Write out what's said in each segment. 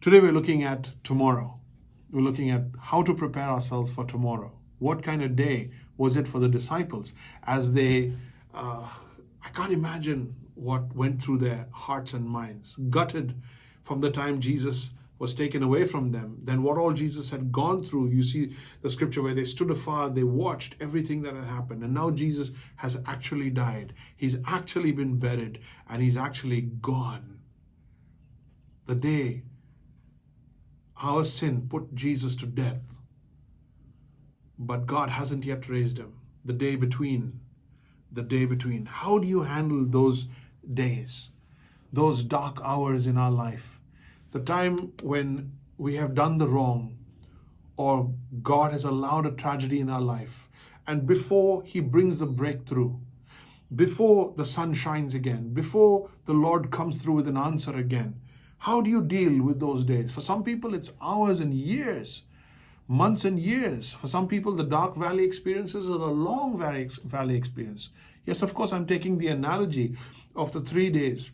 Today we're looking at tomorrow. We're looking at how to prepare ourselves for tomorrow. What kind of day was it for the disciples as they, I can't imagine what went through their hearts and minds, gutted from the time Jesus was taken away from them, then what all Jesus had gone through. You see the scripture where they stood afar, they watched everything that had happened, and now Jesus has actually died. He's actually been buried, and he's actually gone. The day our sin put Jesus to death, but God hasn't yet raised him. The day between. How do you handle those days, those dark hours in our life? The time when we have done the wrong, or God has allowed a tragedy in our life, and before he brings the breakthrough, before the sun shines again, before the Lord comes through with an answer again, how do you deal with those days? For some people, it's hours and years, months and years. For some people, the dark valley experiences are the long valley experience. Yes, of course, I'm taking the analogy of the 3 days.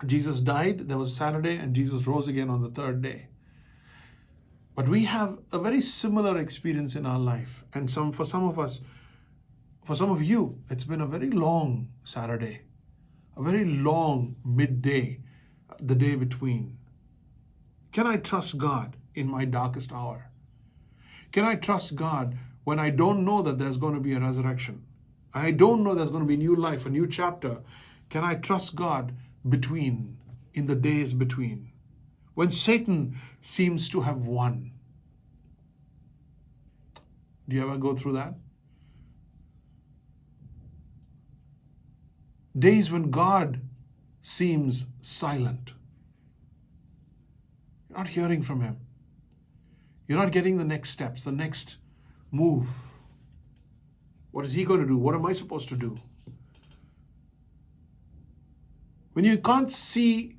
Jesus died, there was Saturday, and Jesus rose again on the third day. But we have a very similar experience in our life. And for some of you, it's been a very long Saturday, a very long midday, the day between. Can I trust God in my darkest hour? Can I trust God when I don't know that there's going to be a resurrection? I don't know there's going to be new life, a new chapter. Can I trust God in the days between? When Satan seems to have won. Do you ever go through that? Days when God seems silent. You're not hearing from him. You're not getting the next steps, the next move. What is he going to do? What am I supposed to do? When you can't see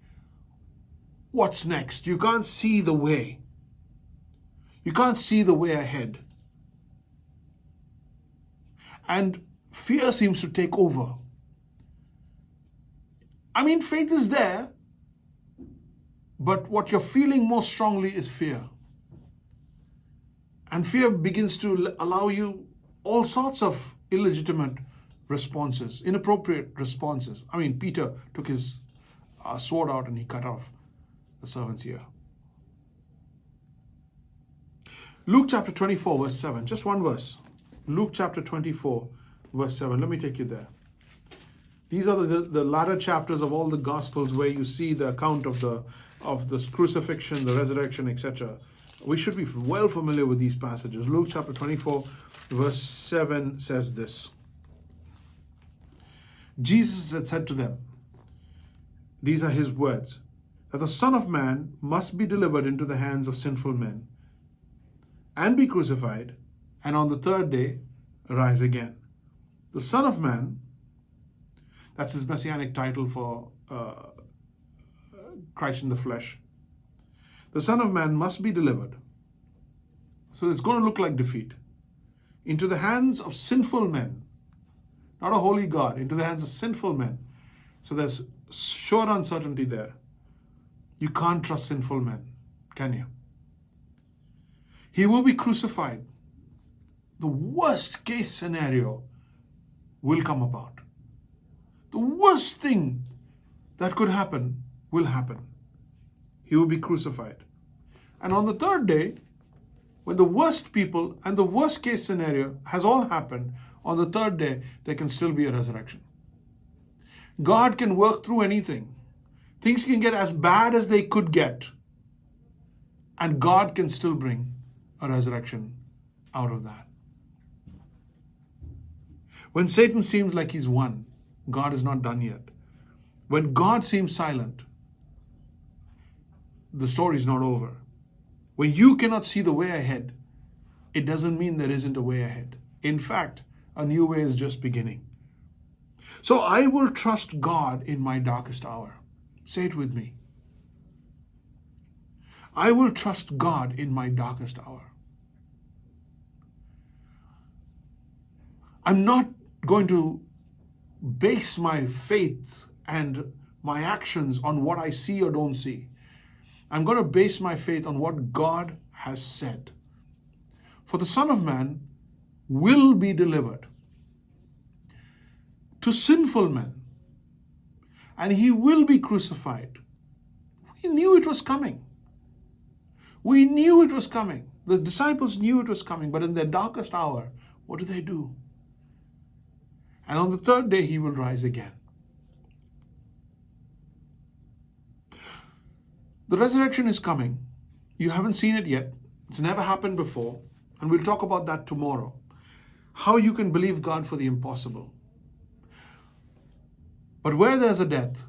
what's next, you can't see the way. You can't see the way ahead. And fear seems to take over. I mean, faith is there, but what you're feeling most strongly is fear. And fear begins to allow you all sorts of illegitimate responses, inappropriate responses. I mean, Peter took his sword out and he cut off the servant's ear. Luke chapter 24, verse 7, just one verse. Luke chapter 24, verse 7. Let me take you there. These are the latter chapters of all the Gospels where you see the account of the crucifixion, the resurrection, etc. We should be well familiar with these passages. Luke chapter 24, verse 7 says this. Jesus had said to them, these are his words, that the Son of Man must be delivered into the hands of sinful men and be crucified, and on the third day rise again. The Son of Man, that's his messianic title for Christ in the flesh. The Son of Man must be delivered. So it's going to look like defeat. Into the hands of sinful men. Not a holy God, into the hands of sinful men. So there's sure uncertainty there. You can't trust sinful men, can you? He will be crucified. The worst case scenario will come about. The worst thing that could happen will happen. He will be crucified. And on the third day, when the worst people and the worst case scenario has all happened, on the third day, there can still be a resurrection. God can work through anything. Things can get as bad as they could get. And God can still bring a resurrection out of that. When Satan seems like he's won, God is not done yet. When God seems silent, the story is not over. When you cannot see the way ahead, it doesn't mean there isn't a way ahead. In fact, a new way is just beginning. So I will trust God in my darkest hour. Say it with me. I will trust God in my darkest hour. I'm not going to base my faith and my actions on what I see or don't see. I'm going to base my faith on what God has said. For the Son of Man will be delivered to sinful men, and he will be crucified. We knew it was coming. We knew it was coming. The disciples knew it was coming, but in their darkest hour, what do? And on the third day, he will rise again. The resurrection is coming. You haven't seen it yet. It's never happened before. And we'll talk about that tomorrow. How you can believe God for the impossible. But where there's a death,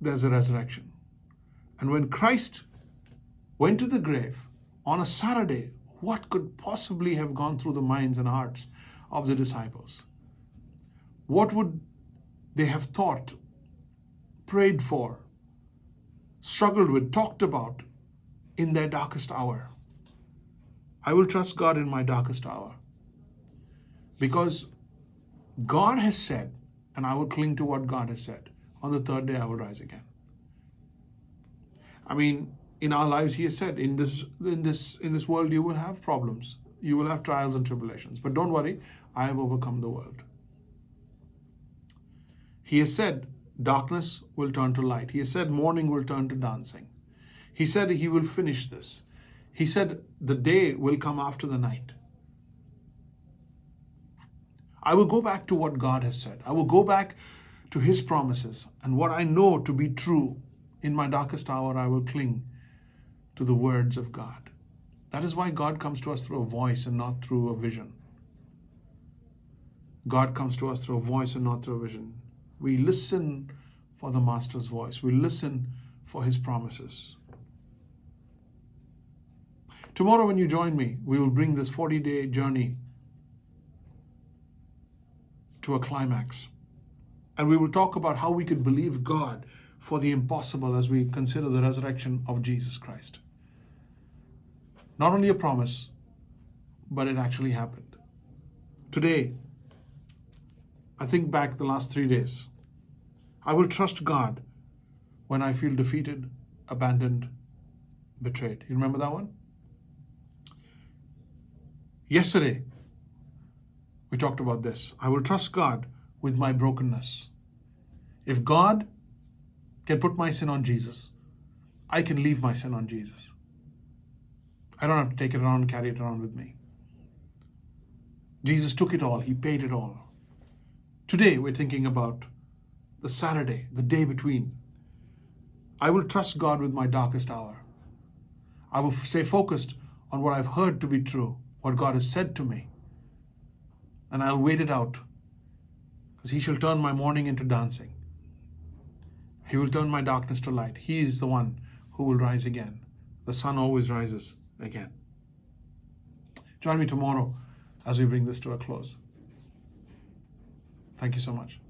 there's a resurrection. And when Christ went to the grave on a Saturday, what could possibly have gone through the minds and hearts of the disciples? What would they have thought, prayed for, struggled with, talked about in their darkest hour? I will trust God in my darkest hour, because God has said, and I will cling to what God has said. On the third day, I will rise again. I mean, in our lives, He has said, in this world, you will have problems. You will have trials and tribulations. But don't worry, I have overcome the world. He has said, darkness will turn to light. He has said, mourning will turn to dancing. He said He will finish this. He said, the day will come after the night. I will go back to what God has said. I will go back to His promises. And what I know to be true, in my darkest hour, I will cling to the words of God. That is why God comes to us through a voice and not through a vision. God comes to us through a voice and not through a vision. We listen for the Master's voice. We listen for His promises. Tomorrow when you join me, we will bring this 40-day journey to a climax. And we will talk about how we could believe God for the impossible as we consider the resurrection of Jesus Christ. Not only a promise, but it actually happened. Today, I think back the last 3 days. I will trust God when I feel defeated, abandoned, betrayed. You remember that one? Yesterday, we talked about this. I will trust God with my brokenness. If God can put my sin on Jesus, I can leave my sin on Jesus. I don't have to take it around and carry it around with me. Jesus took it all. He paid it all. Today, we're thinking about the Saturday, the day between. I will trust God with my darkest hour. I will stay focused on what I've heard to be true, what God has said to me. And I'll wait it out, because He shall turn my mourning into dancing. He will turn my darkness to light. He is the one who will rise again. The sun always rises again. Join me tomorrow as we bring this to a close. Thank you so much.